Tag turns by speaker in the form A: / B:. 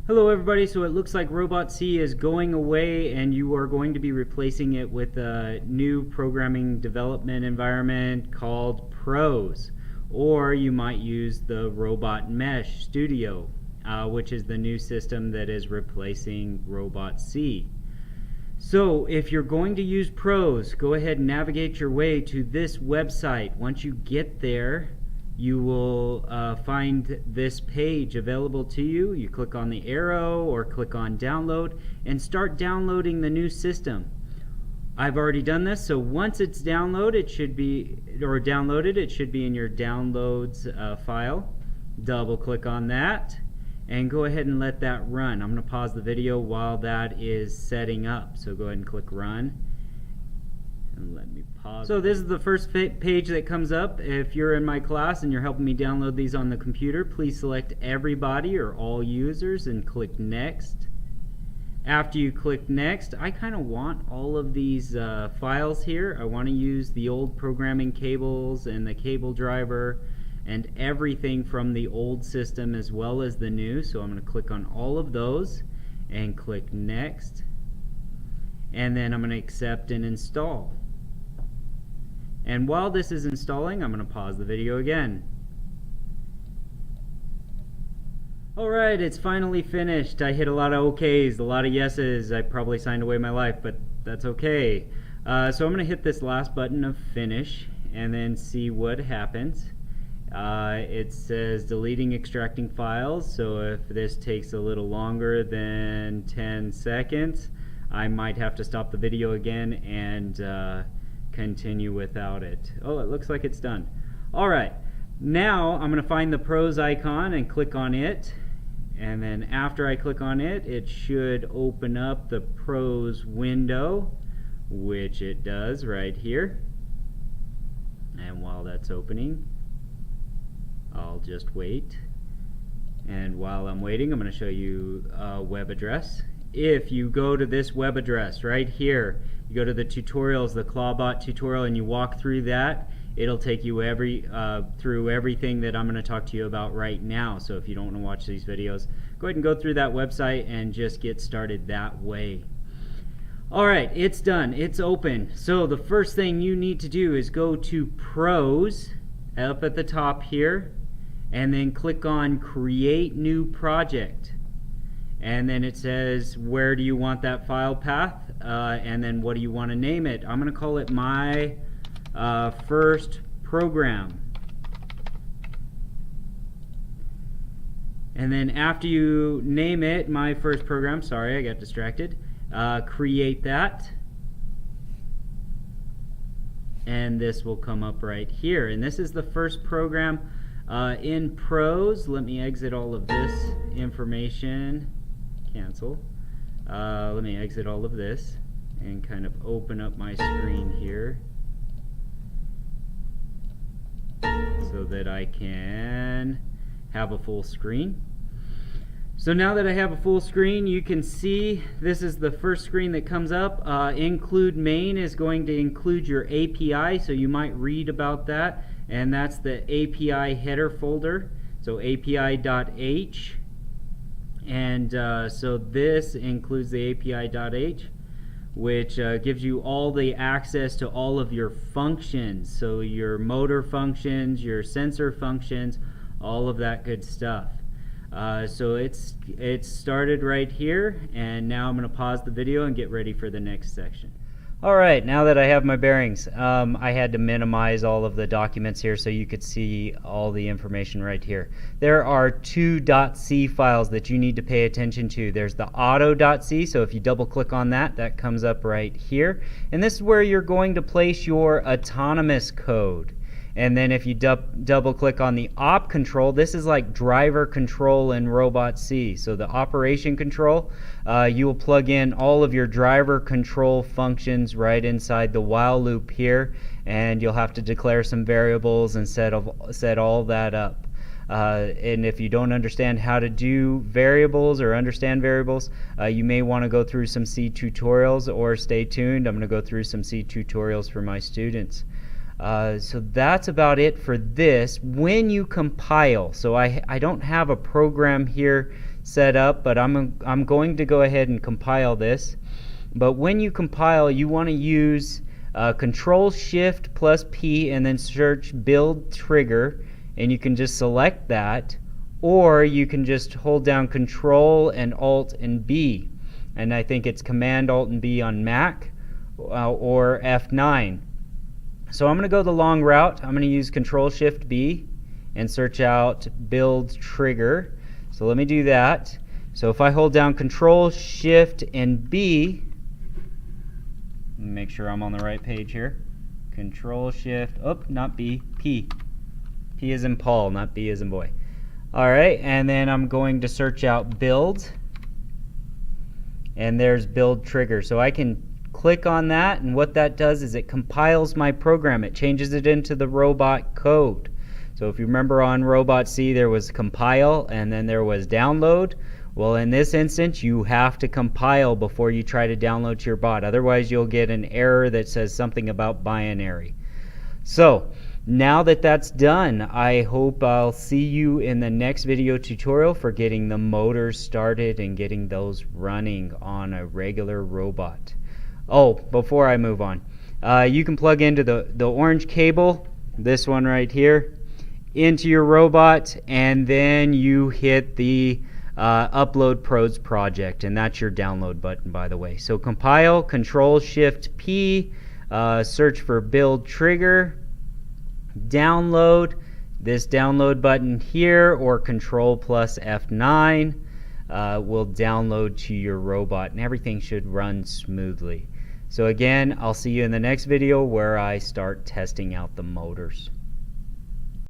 A: Hello everybody, so it looks like Robot C is going away and you are going to be replacing it with a new programming development environment called Pros. Or you might use the Robot Mesh Studio, which is the new system that is replacing Robot C. So if you're going to use Pros, go ahead and navigate your way to this website. Once you get there, you will find this page available to you. You click on the arrow or click on download and start downloading the new system. I've already done this, so once it's downloaded, it should be in your downloads file. Double click on that and go ahead and let that run. I'm going to pause the video while that is setting up. So go ahead and click run. And let me pause. So this is the first page that comes up. If you're in my class and you're helping me download these on the computer, please select everybody or all users and click next. After you click next, I kind of want all of these files here. I want to use the old programming cables and the cable driver and everything from the old system as well as the new. So I'm going to click on all of those and click next. And then I'm going to accept and install. And while this is installing, I'm going to pause the video again. Alright, it's finally finished. I hit a lot of OKs, a lot of yeses. I probably signed away my life, but that's okay. So I'm going to hit this last button of finish and then see what happens. It says deleting extracting files, so if this takes a little longer than 10 seconds, I might have to stop the video again and continue without it. Oh, it looks like it's done. Alright, now I'm going to find the Pros icon and click on it, and then after I click on it, it should open up the Pros window, which it does right here. And while that's opening, I'll just wait. And while I'm waiting, I'm going to show you a web address. If you go to this web address right here, you go to the tutorials, the Clawbot tutorial, and you walk through that, it'll take you through everything that I'm going to talk to you about right now. So if you don't want to watch these videos, go ahead and go through that website and just get started that way. Alright, it's done. It's open. So the first thing you need to do is go to Pros up at the top here and then click on Create New Project. And then it says, where do you want that file path? And then what do you want to name it? I'm going to call it my first program. And then after you name it, my first program, sorry, I got distracted, create that. And this will come up right here. And this is the first program in Pros. Let me exit all of this information. Cancel. Let me exit all of this and kind of open up my screen here so that I can have a full screen. So now that I have a full screen, you can see this is the first screen that comes up. Include main is going to include your API, so you might read about that, and that's the API header folder, so API.h. And so this includes the API.h, which gives you all the access to all of your functions, so your motor functions, your sensor functions, all of that good stuff. So it's started right here, and now I'm going to pause the video and get ready for the next section. Alright, now that I have my bearings, I had to minimize all of the documents here so you could see all the information right here. There are two .c files that you need to pay attention to. There's the auto.c, so if you double click on that, that comes up right here. And this is where you're going to place your autonomous code. And then if you double click on the op control, this is like driver control in Robot C. So the operation control, you will plug in all of your driver control functions right inside the while loop here, and you'll have to declare some variables and set all that up. And if you don't understand how to do variables or understand variables, you may want to go through some C tutorials, or stay tuned. I'm going to go through some C tutorials for my students. So that's about it for this. When you compile, so I don't have a program here set up, but I'm going to go ahead and compile this. But when you compile, you want to use Control Shift plus P and then search build trigger, and you can just select that, or you can just hold down Control and Alt and B, and I think it's Command Alt and B on Mac, or F9. So I'm going to go the long route. I'm going to use Control Shift B and search out build trigger. So let me do that. So if I hold down Control Shift and B, make sure I'm on the right page here. Control Shift, not B, P. P as in Paul, not B as in boy. Alright, and then I'm going to search out build, and there's build trigger. So I can click on that, and what that does is it compiles my program. It changes it into the robot code. So if you remember on Robot C, there was compile and then there was download. Well, in this instance, you have to compile before you try to download to your bot. Otherwise, you'll get an error that says something about binary. So now that that's done, I hope I'll see you in the next video tutorial for getting the motors started and getting those running on a regular robot. Oh, before I move on, you can plug into the orange cable, this one right here, into your robot, and then you hit the upload pros project, and that's your download button, by the way. So compile, Control Shift P, search for build trigger, download, this download button here, or Control plus F9 will download to your robot, and everything should run smoothly. So again, I'll see you in the next video where I start testing out the motors.